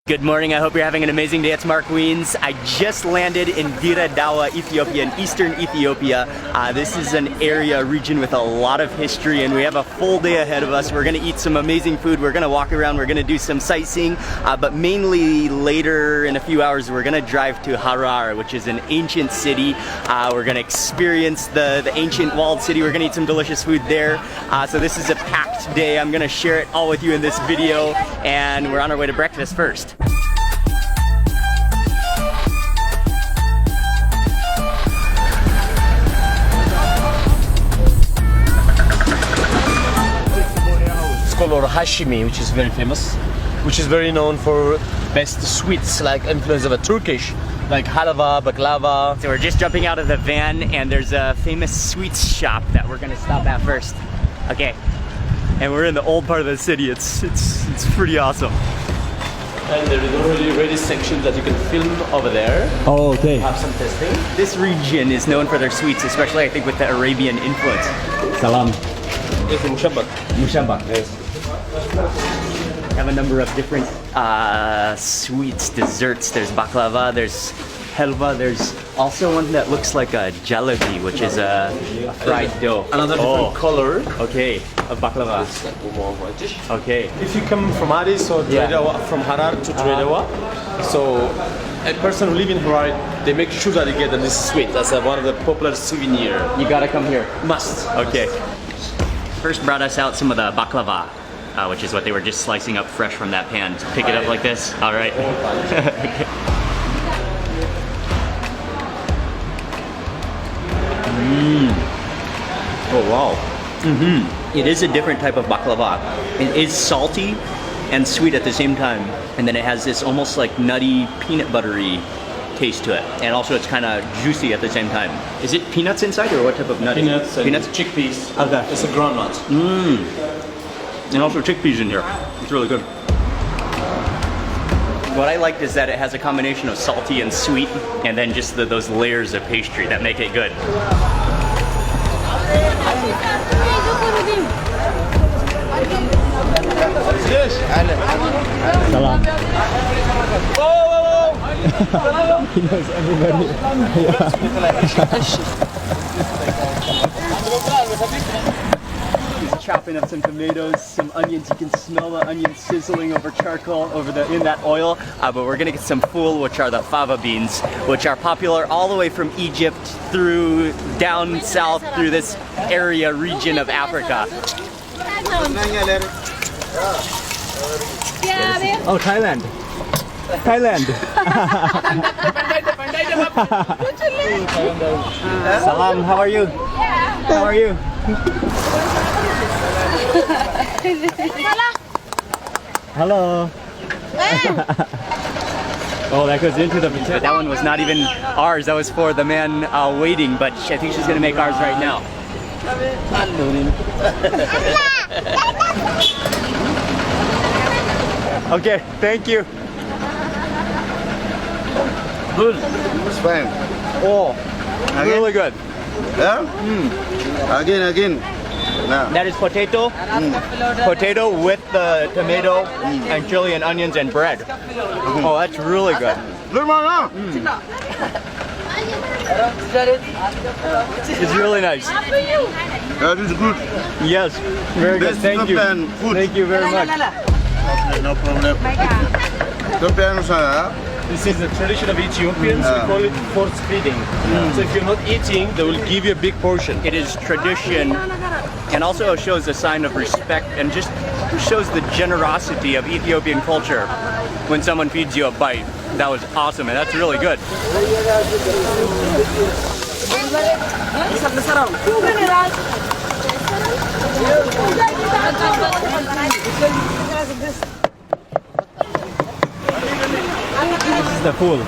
Good morning, I hope you're having an amazing day. It's Mark Weens. I just landed in Dhawa, Ethiopia, in eastern Ethiopia. This is an area, region with a lot of history, and we have a full day ahead of us. We're gonna eat some amazing food, we're gonna walk around, we're gonna do some sightseeing, but mainly later in a few hours we're gonna drive to Harar, which is an ancient city. We're gonna experience the ancient walled city, we're gonna eat some delicious food there. So this is a packed day. I'm gonna share it all with you in this video, and we're on our way to breakfast first. Hashimi, which is very famous, which is very known for best sweets, like influence of a Turkish, like halava, baklava. So we're just jumping out of the van, and there's a famous sweets shop that we're gonna stop at first. Okay, and we're in the old part of the city. It's pretty awesome. And there is already ready section that you can film over there. Oh, okay. Have some testing. This region is known for their sweets, especially I think with the Arabian influence. Salam. Yes, mushabbak. Mushabbak. Yes. Have a number of different sweets, desserts. There's baklava, there's helva, there's also one that looks like a jalebi, which is a fried dough. Another different color. Okay, of baklava. It's like more whitish. Okay. If you come from Addis or from Harar to Dhawa, so a person who lives in Harar, they make sure that they get this sweet. That's one of the popular souvenir. You gotta come here. Must. Okay. First brought us out some of the baklava, which is what they were just slicing up fresh from that pan. Pick it up like this. All right. Okay. Oh wow. It is a different type of baklava. It is salty and sweet at the same time, and then it has this almost like nutty, peanut buttery taste to it, and also it's kind of juicy at the same time. Is it peanuts inside, or what type of nut? Peanuts. Peanuts. Chickpeas. Okay. It's a groundnut. And also chickpeas in here. It's really good. What I liked is that it has a combination of salty and sweet, and then just those layers of pastry that make it good. Salam. Oh! He knows everybody. He's chopping up some tomatoes, some onions. You can smell the onions sizzling over charcoal in that oil. But we're gonna get some fool, which are the fava beans, which are popular all the way from Egypt through down south through this region of Africa. Oh, Thailand. Thailand. Salam, how are you? How are you? Hello. Oh, that goes into the potato. That one was not even ours. That was for the man waiting, but I think she's gonna make ours right now. Okay, thank you. Good. It's fine. Oh, really good. Yeah? Again. No. That is potato. Potato with the tomato and chili and onions and bread. Oh, that's really good. Good man, It's really nice. That is good. Yes, very good. Thank you. Food. Thank you very much. Okay, no problem. This is the tradition of Ethiopians. We call it force feeding. So if you're not eating, they will give you a big portion. It is tradition, and also shows a sign of respect, and just shows the generosity of Ethiopian culture when someone feeds you a bite. That was awesome, and that's really good. This is the pool.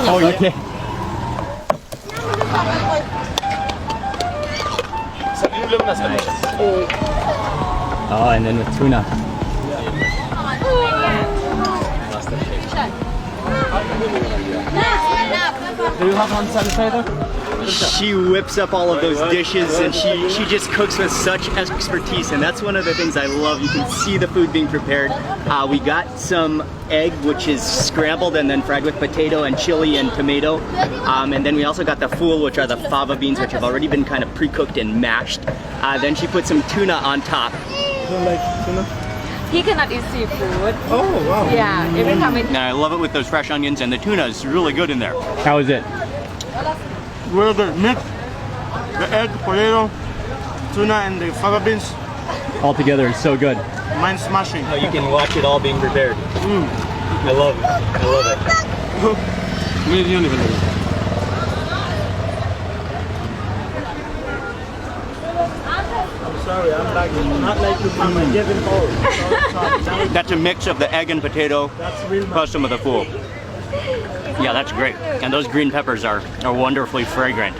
Oh, okay. Oh, and then with tuna. Do you have hand sanitizer? She whips up all of those dishes and she just cooks with such expertise, and that's one of the things I love. You can see the food being prepared. We got some egg, which is scrambled and then fried with potato and chili and tomato. And then we also got the fool, which are the fava beans, which have already been kind of pre-cooked and mashed. Then she put some tuna on top. You don't like tuna? He cannot eat seafood. Oh, wow. Yeah, every time And I love it with those fresh onions, and the tuna is really good in there. How is it? Really good. Mix the egg, potato, tuna, and the fava beans. All together, it's so good. Mine smashing. You can watch it all being prepared. I love it. I love it. Million even. Sorry, I'm like not like you come and get involved. That's a mix of the egg and potato plus some of the fool. Yeah, that's great. And those green peppers are wonderfully fragrant.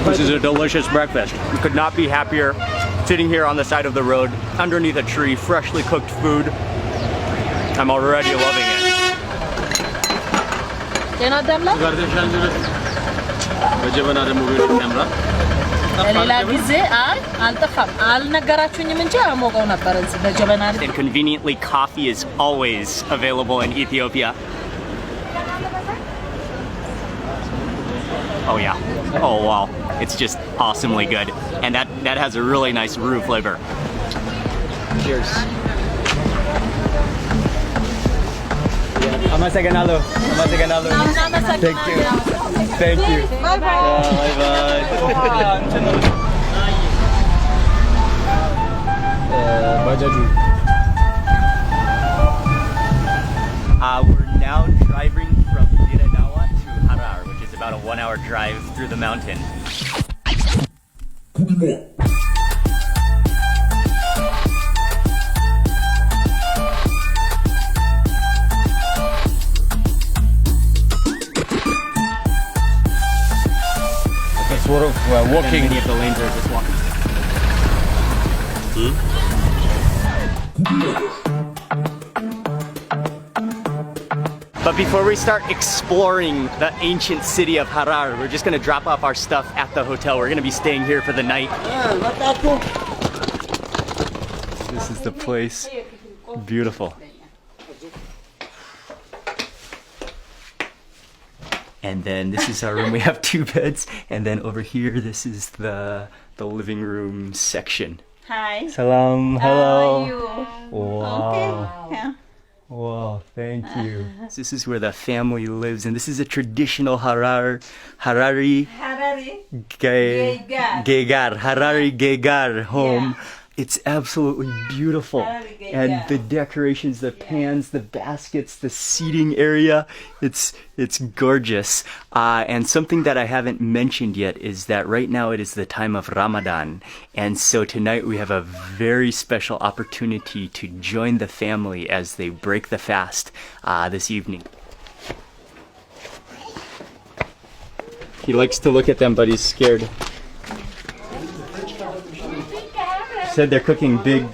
This is a delicious breakfast. You could not be happier sitting here on the side of the road, underneath a tree, freshly cooked food. I'm already loving it. And conveniently, coffee is always available in Ethiopia. Oh yeah. Oh wow. It's just awesomely good. And that has a really nice roux flavor. Cheers. Amasaganalo. Amasaganalo. Thank you. Thank you. Bye bye. Bye we're now driving from dhawa to Harar, which is about a 1-hour drive through the mountain. Sort of walking. Many of the lanes are just walking. But before we start exploring the ancient city of Harar, we're just gonna drop off our stuff at the hotel. We're gonna be staying here for the night. This is the place. Beautiful. And then this is our room. We have 2 beds. And then over here, this is the living room section. Hi. Salam, hello. How are you? Wow. Okay. Yeah. Wow, thank you. This is where the family lives, and this is a traditional Harari Harari. Harari Gegar home. Yeah. It's absolutely beautiful. Harari Gegar. And the decorations, the pans, the baskets, the seating area, it's gorgeous. And something that I haven't mentioned yet is that right now it is the time of Ramadan. And so tonight we have a very special opportunity to join the family as they break the fast this evening. He likes to look at them, but he's scared. Said they're cooking big.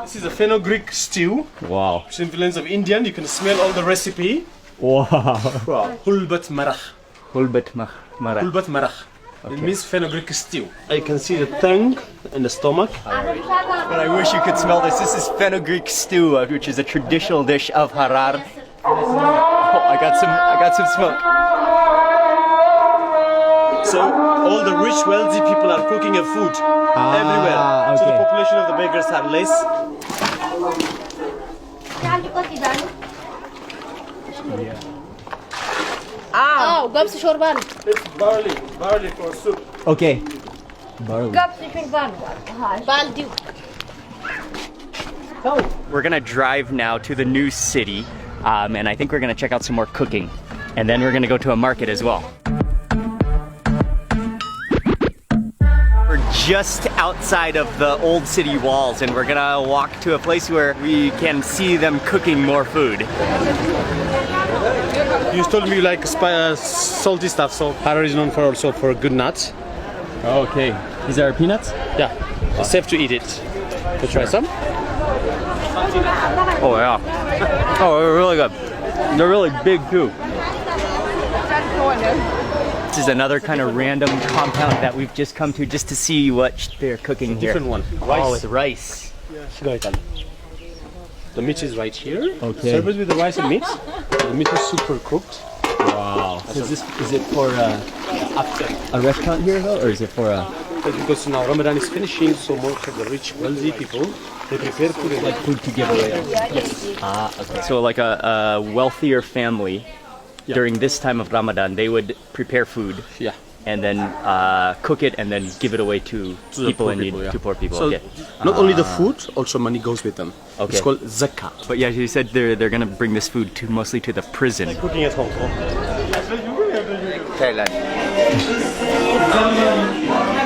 This is a fenugreek stew. Wow. Which is influence of Indian. You can smell all the recipe. Wow. Hulbat marah. Hulbat marah. Hulbat marah. It means fenugreek stew. I can see the tongue and the stomach. But I wish you could smell this. This is fenugreek stew, which is a traditional dish of Harar. Oh, I got some smoke. So all the rich, wealthy people are cooking a food everywhere. So the population of the beggars are less. It's barley for soup. Okay. Barley. We're gonna drive now to the new city, and I think we're gonna check out some more cooking. And then we're gonna go to a market as well. We're just outside of the old city walls, and we're gonna walk to a place where we can see them cooking more food. You told me you like salty stuff, so Harar is known for also for good nuts. Okay. These are peanuts? Yeah, it's safe to eat it. So try some. Oh yeah. Oh, they're really good. They're really big too. This is another kind of random compound that we've just come to just to see what they're cooking here. Different one. Oh, with rice. The meat is right here. Okay. Serve it with the rice and meat. The meat is super cooked. Wow. Is it for a restaurant here though, or is it for a Because now Ramadan is finishing, so most of the rich, wealthy people, they prepare food like food to give away? Yes. Okay. So like a wealthier family during this time of Ramadan, they would prepare food. Yeah. And then cook it and then give it away to people in need, to poor people. So Okay. not only the food, also money goes with them. Okay. It's called zakah. But yeah, you said they're gonna bring this food to mostly to the prison. Cooking at home.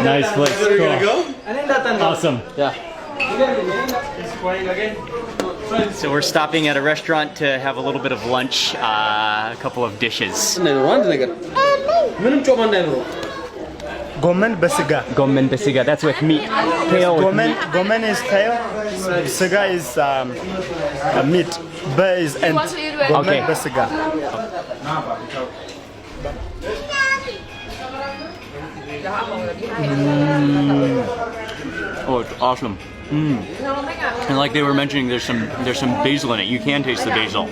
Nice place. Cool. Awesome. Yeah. So we're stopping at a restaurant to have a little bit of lunch, a couple of dishes. Gomen besiga. Gomen besiga, that's with meat. Kale with meat. Gomen is kale. Besiga is meat. Be is ant. want to eat with- Gomen Okay. besiga. Oh, it's awesome. And like they were mentioning, there's some basil in it. You can taste the basil.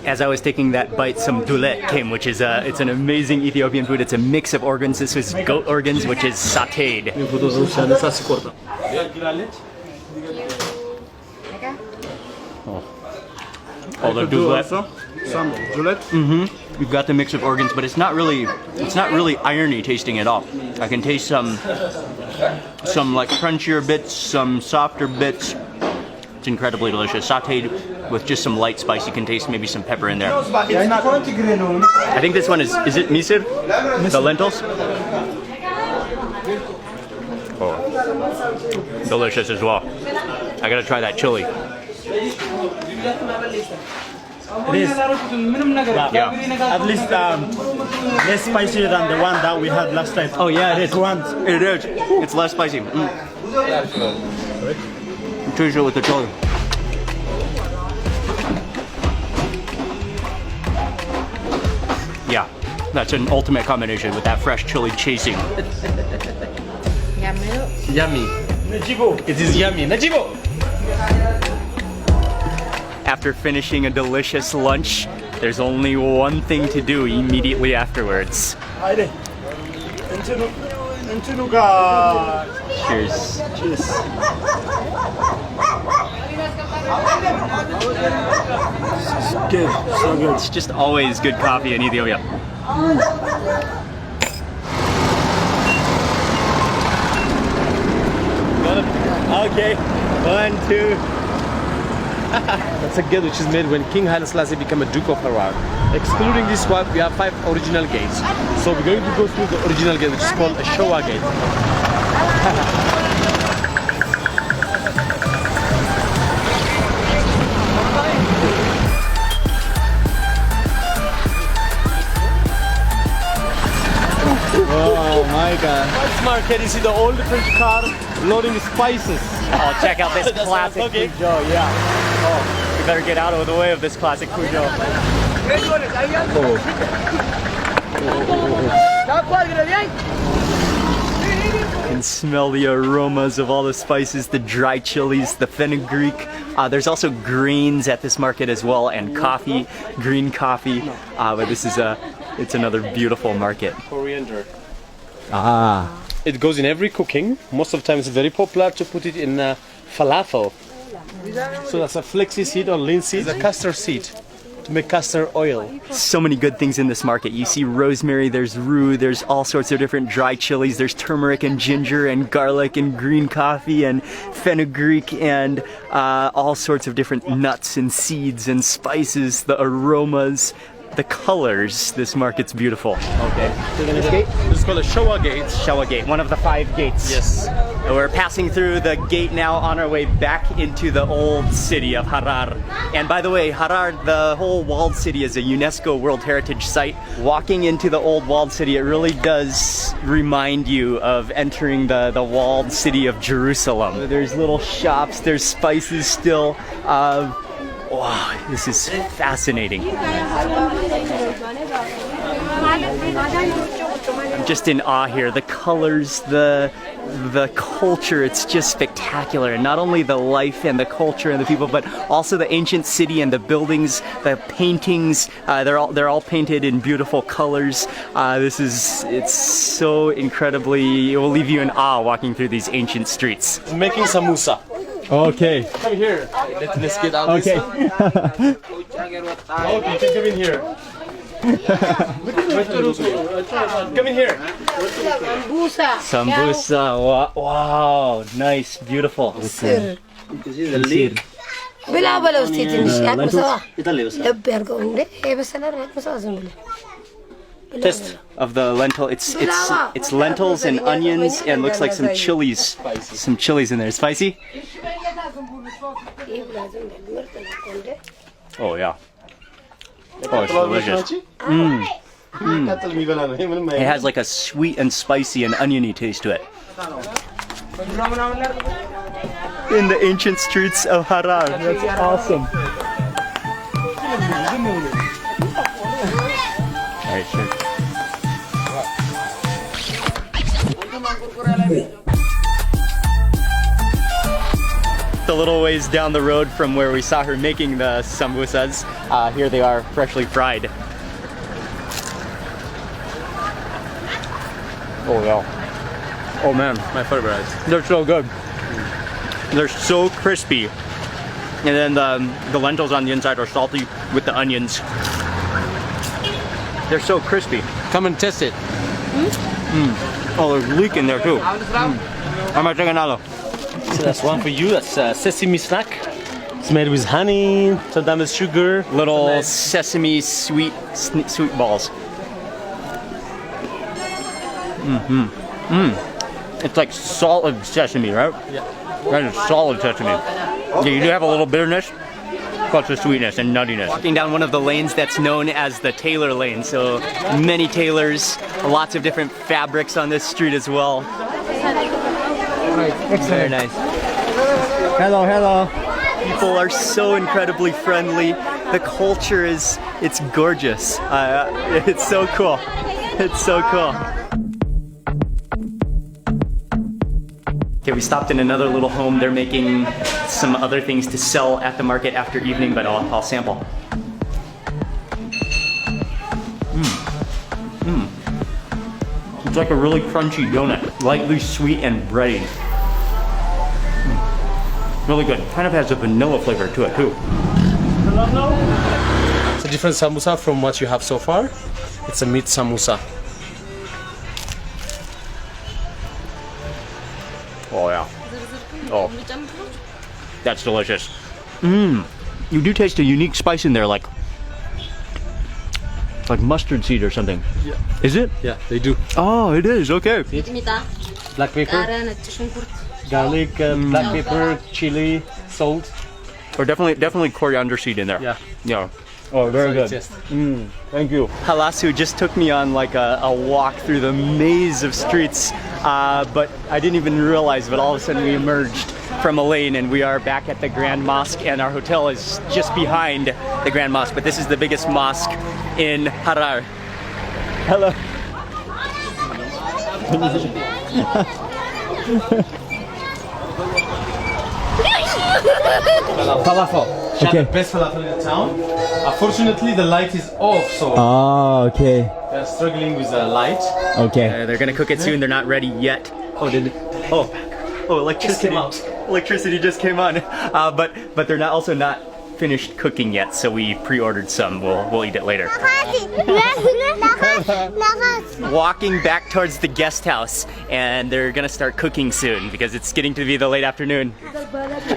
As I was taking that bite, some dulet came, which is it's an amazing Ethiopian food. It's a mix of organs. This was goat organs, which is sautéed. Oh, the dulet. Some dulet. You've got the mix of organs, but it's not really irony tasting at all. I can taste some like crunchier bits, some softer bits. It's incredibly delicious. Sautéed with just some light spice. You can taste maybe some pepper in there. I think this one is it misir? The lentils? Oh, delicious as well. I gotta try that chili. It is. Yeah. At least less spicy than the one that we had last time. Oh yeah, it is. One. It is. It's less spicy. Taste it with the chili. Yeah, that's an ultimate combination with that fresh chili chasing. Yummy. It is yummy. Najibo. After finishing a delicious lunch, there's only one thing to do immediately afterwards. Haydi. Cheers. Cheers. Good. So good. It's just always good coffee in Ethiopia. Okay. 1, 2. That's a gate which is made when King Haile Selassie became a Duke of Harar. Excluding this one, we have 5 original gates. So we're going to go through the original gate, which is called a Showa gate. Oh my god. This market, you see the old French car loading spices. Oh, check out this classic Peugeot, yeah. Oh, we better get out of the way of this classic Peugeot. You can smell the aromas of all the spices, the dry chilies, the fenugreek. There's also grains at this market as well, and coffee, green coffee. But this is it's another beautiful market. Coriander. Ah. It goes in every cooking. Most of the time it's very popular to put it in falafel. So that's a flexi seed or linseed. It's a castor seed to make castor oil. So many good things in this market. You see rosemary, there's rue, there's all sorts of different dry chilies. There's turmeric and ginger and garlic and green coffee and fenugreek and all sorts of different nuts and seeds and spices, the aromas. the colors, this market's beautiful. Okay. This is called a Showa gate. Showa Gate, one of the 5 gates. Yes. We're passing through the gate now on our way back into the old city of Harar. And by the way, Harar, the whole walled city, is a UNESCO World Heritage Site. Walking into the old walled city, it really does remind you of entering the walled city of Jerusalem. There's little shops, there's spices still. Wow, this is fascinating. I'm just in awe here. The colors, the culture, it's just spectacular. And not only the life and the culture and the people, but also the ancient city and the buildings, the paintings. They're all painted in beautiful colors. It's so incredibly, it will leave you in awe walking through these ancient streets. Making samosa. Okay. Come here. Let's get out Okay. this way. Okay, you can come in here. Come in here. Sambusa, wow, nice, beautiful. Taste of the lentil. It's lentils and onions and looks like some chilies. Some chilies in there. Spicy? Oh yeah. Oh, it's delicious. It has like a sweet and spicy and oniony taste to it. In the ancient streets of Harar. That's awesome. Alright, sure. A little ways down the road from where we saw her making the samosas. Here they are, freshly fried. Oh yeah. Oh man, My favorite. they're so good. They're so crispy. And then the lentils on the inside are salty with the onions. They're so crispy. Come and test it. Oh, there's leek in there too. I might take another. So that's one for you. That's a sesame snack. It's made with honey, sometimes sugar. Little sesame sweet balls. It's like solid sesame, right? Yeah. That is solid sesame. Yeah, you do have a little bitterness, plus the sweetness and nuttiness. Walking down one of the lanes that's known as the tailor lane. So many tailors, lots of different fabrics on this street as well. Very nice. Hello, hello. People are so incredibly friendly. The culture it's gorgeous. It's so cool. It's so cool. Okay, we stopped in another little home. They're making some other things to sell at the market after evening, but I'll sample. It's like a really crunchy donut, lightly sweet and bready. Really good. Kind of has a vanilla flavor to it too. It's a different samosa from what you have so far. It's a meat samosa. Oh yeah. Oh, that's delicious. You do taste a unique spice in there, like mustard seed or something. Yeah. Is it? Yeah, they do. Oh, it is. Okay. Black pepper, garlic, black pepper, chili, salt. Or definitely coriander seed in there. Yeah. Yeah. Oh, very good. Yes. Thank you. Halasu just took me on like a walk through the maze of streets, but I didn't even realize, but all of a sudden we emerged from a lane and we are back at the Grand Mosque, and our hotel is just behind the Grand Mosque, but this is the biggest mosque in Harar. Hello. Falafel. Okay. The best falafel in the town. Unfortunately, the light is off, so Oh, okay. they're struggling with the light. Okay. They're gonna cook it soon. They're not ready yet. Oh, electricity! Electricity just came on. But they're also not finished cooking yet. So we pre-ordered some. We'll eat it later. Walking back towards the guest house, and they're gonna start cooking soon because it's getting to be the late afternoon.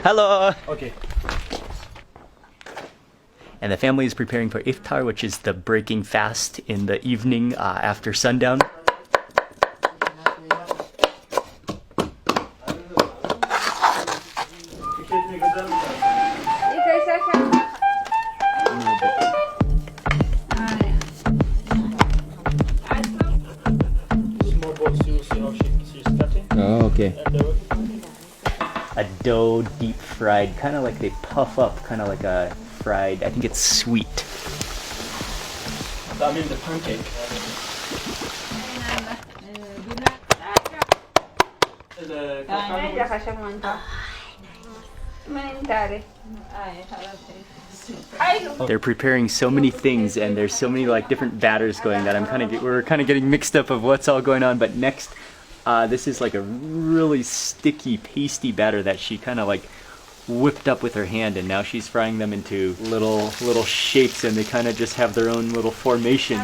Hello. Okay. And the family is preparing for iftar, which is the breaking fast in the evening after sundown. Oh, okay. A dough deep fried, kind of like they puff up, kind of like a fried, I think it's sweet. I mean the pancake. They're preparing so many things, and there's so many like different batters going that we're kind of getting mixed up of what's all going on. But next, this is like a really sticky, pasty batter that she kind of like whipped up with her hand, and now she's frying them into little shapes, and they kind of just have their own little formation.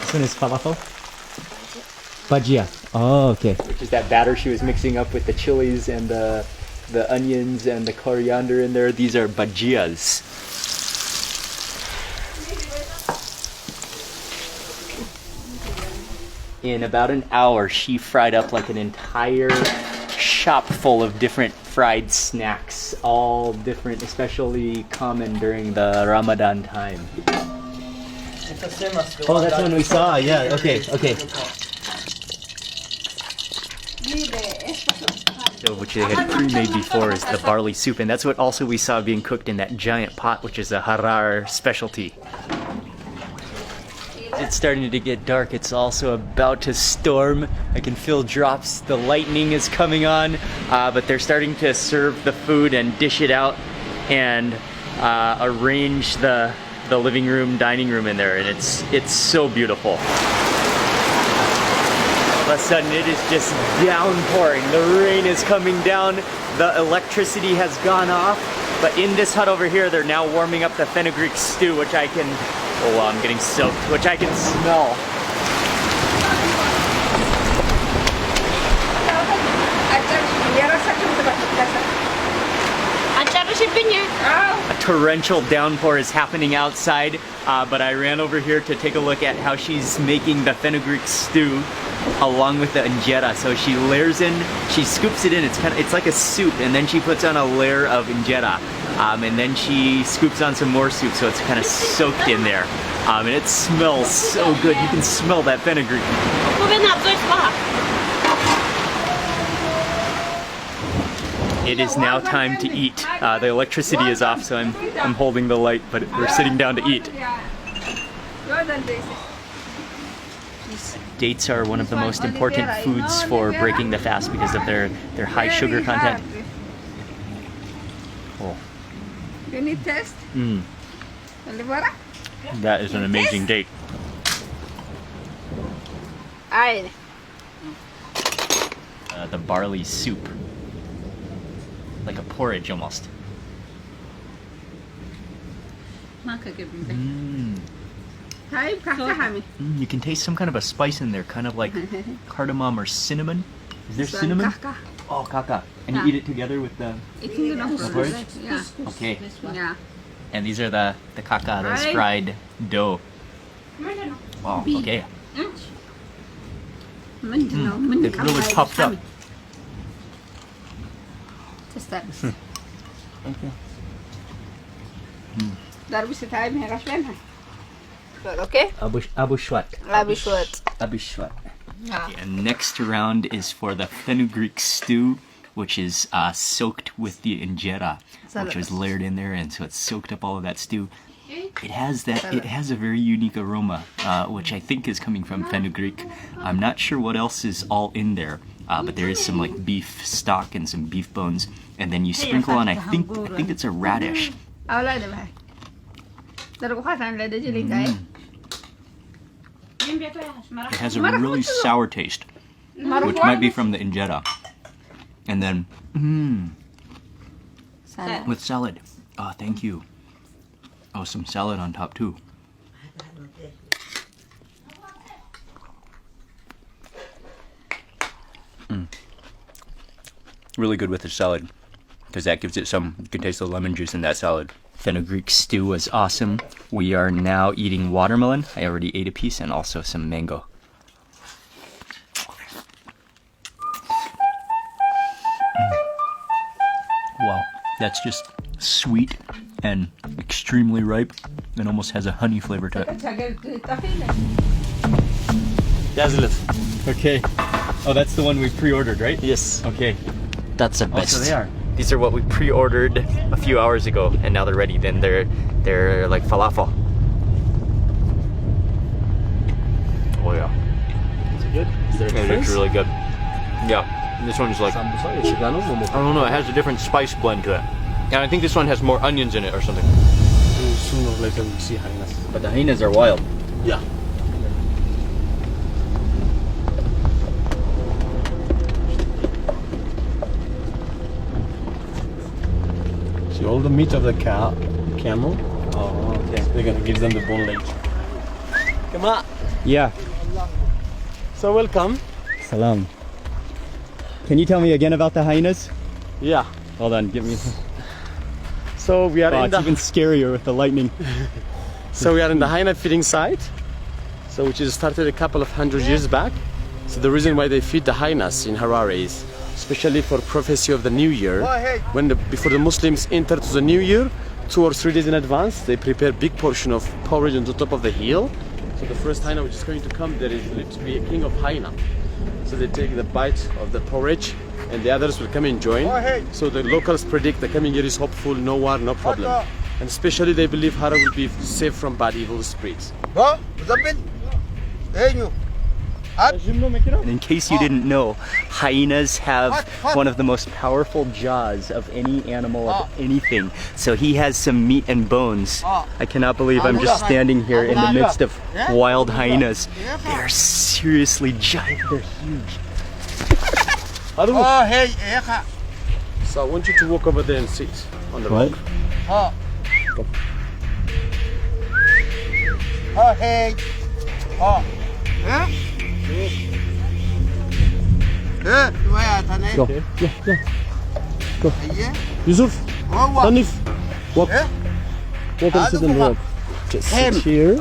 This one is falafel? Bajia. Oh, okay. Which is that batter she was mixing up with the chilies and the onions and the coriander in there. These are bhajias. In about an hour, she fried up like an entire shop full of different fried snacks, all different, especially common during the Ramadan time. It's the same as the Oh, that's one we saw. Yeah. Okay. So, which they had pre-made before is the barley soup, and that's what also we saw being cooked in that giant pot, which is a Harar specialty. It's starting to get dark. It's also about to storm. I can feel drops. The lightning is coming on, but they're starting to serve the food and dish it out and arrange the living room, dining room in there, and it's so beautiful. All of a sudden, it is just downpouring. The rain is coming down. The electricity has gone off, but in this hut over here, they're now warming up the fenugreek stew, which I can. Oh wow, I'm getting soaked, which I can smell. A torrential downpour is happening outside, but I ran over here to take a look at how she's making the fenugreek stew along with the injera. So she layers in, she scoops it in, it's like a soup, and then she puts on a layer of injera. And then she scoops on some more soup, so it's kind of soaked in there. And it smells so good. You can smell that fenugreek. It is now time to eat. The electricity is off, so I'm holding the light, but we're sitting down to eat. Dates are one of the most important foods for breaking the fast because of their high sugar content. Oh. You need test? That is an amazing date. The barley soup. Like a porridge almost. You can taste some kind of a spice in there, kind of like cardamom or cinnamon. Is there cinnamon? Oh, kaka. And you eat it together with the porridge? Yeah. Okay. Yeah. And these are the kaka, those fried dough. Wow, okay. They've really puffed up. Just that. Okay. Okay? Abushwat. Abishwat. And next round is for the fenugreek stew, which is soaked with the injera, which was layered in there, and so it's soaked up all of that stew. It has a very unique aroma, which I think is coming from fenugreek. I'm not sure what else is all in there, but there is some like beef stock and some beef bones, and then you sprinkle on I think it's a radish. It has a really sour taste, which might be from the injera. And then, with salad. Oh, thank you. Oh, some salad on top too. really good with the salad because that gives it some, you can taste the lemon juice in that salad. Fenugreek stew was awesome. We are now eating watermelon. I already ate a piece and also some mango. Wow, that's just sweet and extremely ripe and almost has a honey flavor to it. Okay. Oh, that's the one we pre-ordered, right? Yes. Okay. That's the Oh, best. so they are. These are what we pre-ordered a few hours ago, and now they're ready. Then they're like falafel. Oh yeah, Is it good? Is there a it looks difference? really good. Yeah, this one's like, Sambusa, Chicano, I don't know, it has a different spice blend to it. And I think this one has more onions in it or something. Sooner or later we'll see hyenas. But the hyenas are wild. Yeah. See all the meat of the camel. Oh, okay. They're gonna give them the bone later. Come on. Yeah. So welcome. Salam. Can you tell me again about the hyenas? Yeah. Hold on, give me. So we are Oh, in it's the even scarier with the lightning. we are in the hyena feeding site. So which is started a couple of hundred years back. So the reason why they feed the hyenas in Harar is especially for prophecy of the new year. When before the Muslims enter to the new year, 2 or 3 days in advance, they prepare big portion of porridge on the top of the hill. So the first hyena which is going to come there is believed to be a king of hyena. So they take the bite of the porridge and the others will come and join. So the locals predict the coming year is hopeful, no war, no problem. And especially they believe Harar will be safe from bad evil spirits. And in case you didn't know, hyenas have one of the most powerful jaws of any animal, of anything. So he has some meat and bones. I cannot believe I'm just standing here in the midst of wild hyenas. They are seriously giant. They're huge. So I want you to walk over there and sit on the rock. Yusuf, Hanif, walk and sit on the rock. Just sit here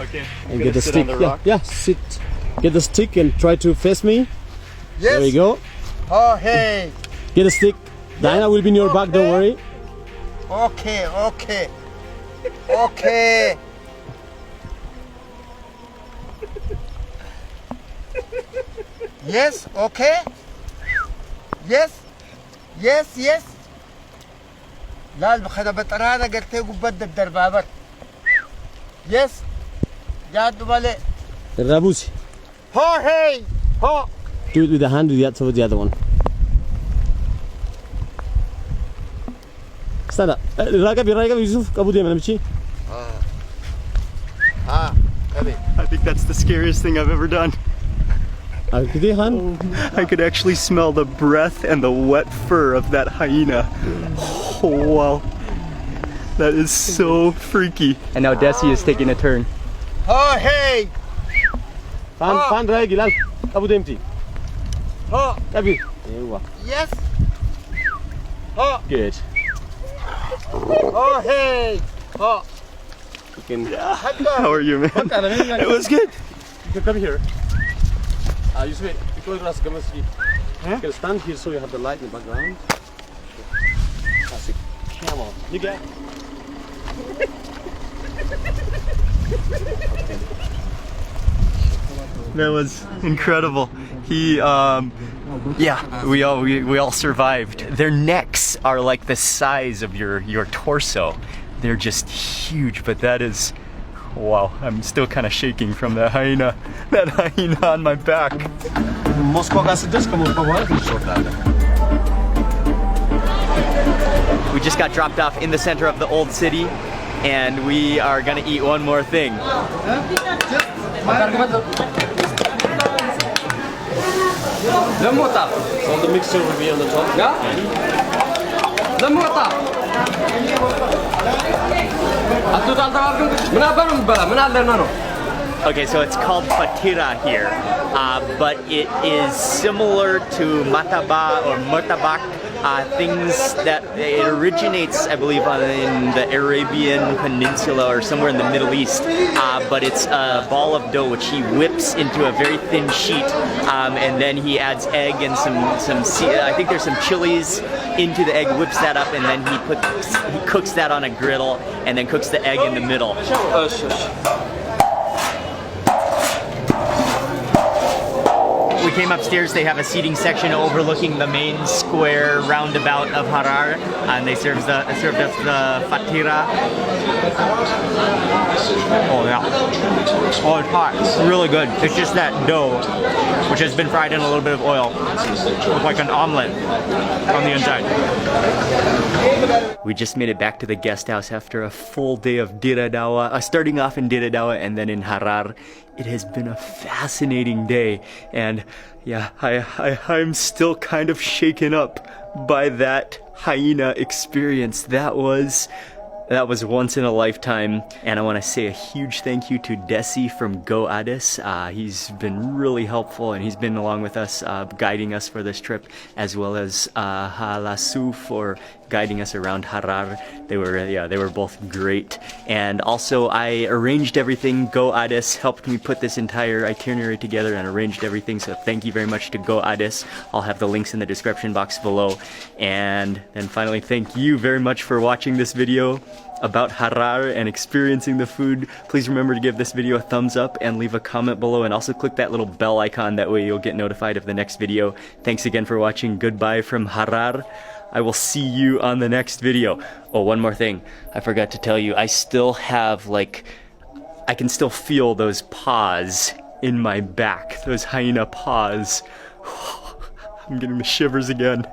and get the stick. Yeah, sit. Get the stick and try to face me. There you go. Get a stick. Diana will be in your back, don't worry. Okay. Yes, okay. Yes. لا المخدة بطرانة قلت لكم بدك دربابات. Yes. جاد مالي. Rabusi. Hey. Do it with the hand, do that towards the other one. Stand up. Ragab, Yusuf, Kabu diye manamchi. I think that's the scariest thing I've ever done. I could actually smell the breath and the wet fur of that hyena. Oh, wow. That is so freaky. And now Desi is taking a turn. Hey. Fan raya gilal. Kabu empty. Kabi. Yes. Good. Hey. You can How are you, man? It was good. You can come here. Yusuf, because Ras come sleep. You can stand here so you have the light in the background. Classic camel. You get. That was incredible. We all survived. Their necks are like the size of your torso. They're just huge, but that is, wow, I'm still kind of shaking from that hyena on my back. We just got dropped off in the center of the old city, and we are gonna eat one more thing. So the mixture will be on the top. Okay, so it's called fatira here, but it is similar to mataba or murtabak things that it originates, I believe, in the Arabian Peninsula or somewhere in the Middle East. But it's a ball of dough which he whips into a very thin sheet, and then he adds egg and I think there's some chilies into the egg, whips that up, and then he cooks that on a griddle, and then cooks the egg in the middle. We came upstairs, they have a seating section overlooking the main square roundabout of Harar, and they served us the fatira. Oh yeah. Oh, it's hot. It's really good. It's just that dough, which has been fried in a little bit of oil, with like an omelet on the inside. We just made it back to the guest house after a full day of Dira Dawa, starting off in Dira Dawa and then in Harar. It has been a fascinating day, and yeah, I'm still kind of shaken up by that hyena experience. That was once in a lifetime, and I want to say a huge thank you to Desi from Go Addis. He's been really helpful, and he's been along with us, guiding us for this trip, as well as Halasu for guiding us around Harar. They were both great. And also, I arranged everything. Go Addis helped me put this entire itinerary together and arranged everything, so thank you very much to Go Addis. I'll have the links in the description box below. And then finally, thank you very much for watching this video about Harar and experiencing the food. Please remember to give this video a thumbs up and leave a comment below, and also click that little bell icon, that way you'll get notified of the next video. Thanks again for watching. Goodbye from Harar. I will see you on the next video. Oh, one more thing. I forgot to tell you, I still have I can still feel those paws in my back, those hyena paws. I'm getting the shivers again.